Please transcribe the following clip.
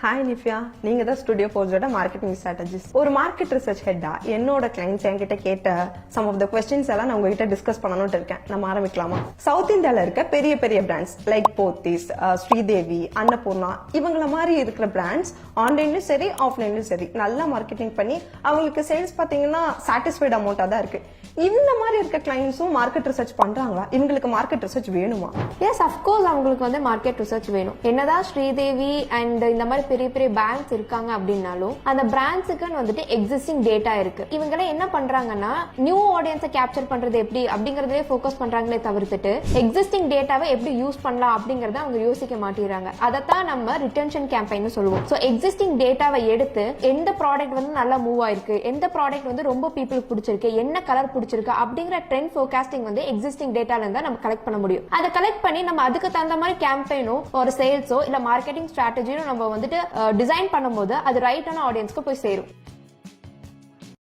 Hi Nifiya, நீங்க தான் studio ஃபோர்ஸோட marketing strategist. ஒரு மார்க்கெட் ரிசர்ச் ஹெட்டா என்னோட கிளைண்ட்ஸ் என்கிட்ட கேட்ட சம் ஆஃப் த கொஸ்டின்ஸ் எல்லாம் நான் உங்ககிட்ட டிஸ்கஸ் பண்ணணும்னு இருக்கேன். நம்ம ஆரம்பிக்கலாமா? சவுத் இந்தியால இருக்க பெரிய பெரிய பிராண்ட்ஸ் லைக் போத்தீஸ், ஸ்ரீதேவி, அன்னபூர்ணா இவங்கள மாதிரி இருக்கிற பிராண்ட்ஸ் ஆன்லைன்லயும் சரி ஆஃப்லைன்லயும் சரி நல்லா மார்க்கெட்டிங் பண்ணி அவங்களுக்கு சேல்ஸ் பாத்தீங்கன்னா சாட்டிஸ்ஃபைட் அமௌண்டா தான் இருக்கு. இந்த மாதிரி இருக்க கிளைண்ட்ஸும் மார்க்கெட் ரிசர்ச் பண்றாங்களா? இவங்களுக்கு மார்க்கெட் ரிசர்ச் வேணுமா? எஸ், அஃப்கோர்ஸ் அவங்களுக்கு வந்து மார்க்கெட் ரிசர்ச் வேணும். என்னதான் ஸ்ரீதேவி அண்ட் இந்த மாதிரி பெரிய பெரிய பேங்க்ஸ் இருக்காங்க அப்படின்னாலும் அந்த பிராண்ட்ஸுக்குன்னு வந்துட்டு எக்ஸிஸ்டிங் டேட்டா இருக்கு. இவங்க என்ன பண்றாங்கன்னா நியூ ஆடியன்ஸை கேப்சர் பண்றது எப்படி அப்படிங்கறதே ஃபோக்கஸ் பண்றாங்களே தவிர்த்துட்டு எக்ஸிஸ்டிங் டேட்டாவை எப்படி யூஸ் பண்ணலாம் அப்படிங்கறத அவங்க யோசிக்க மாட்டேங்கிறாங்க. அதைத்தான் நம்ம ரிட்டென்ஷன் கேம்பெயின் சொல்லுவோம். ஸோ எக்ஸிஸ்டிங் டேட்டாவை எடுத்து எந்த ப்ராடக்ட் வந்து நல்லா மூவ் ஆயிருக்கு, எந்த ப்ராடக்ட் வந்து ரொம்ப பீப்புளுக்கு பிடிச்சிருக்கு, என்ன கலர் பிடிச்சிருக்கு அப்படிங்கிற ட்ரெண்ட் ஃபோர்காஸ்டிங் வந்து எக்ஸிஸ்டிங் டேட்டால இருந்தா நம்ம கலெக்ட் பண்ண முடியும். அதை கலெக்ட் பண்ணி நம்ம அதுக்கு தகுந்த மாதிரி கேம்பெயினோ ஒரு சேல்ஸோ இல்ல மார்க்கெட்டிங் ஸ்ட்ராட்டஜியோ நம்ம வந்துட்டு டிசைன் பண்ணும்போது அது ரைட்டான ஆடியன்ஸ்க்கு போய் சேரும்.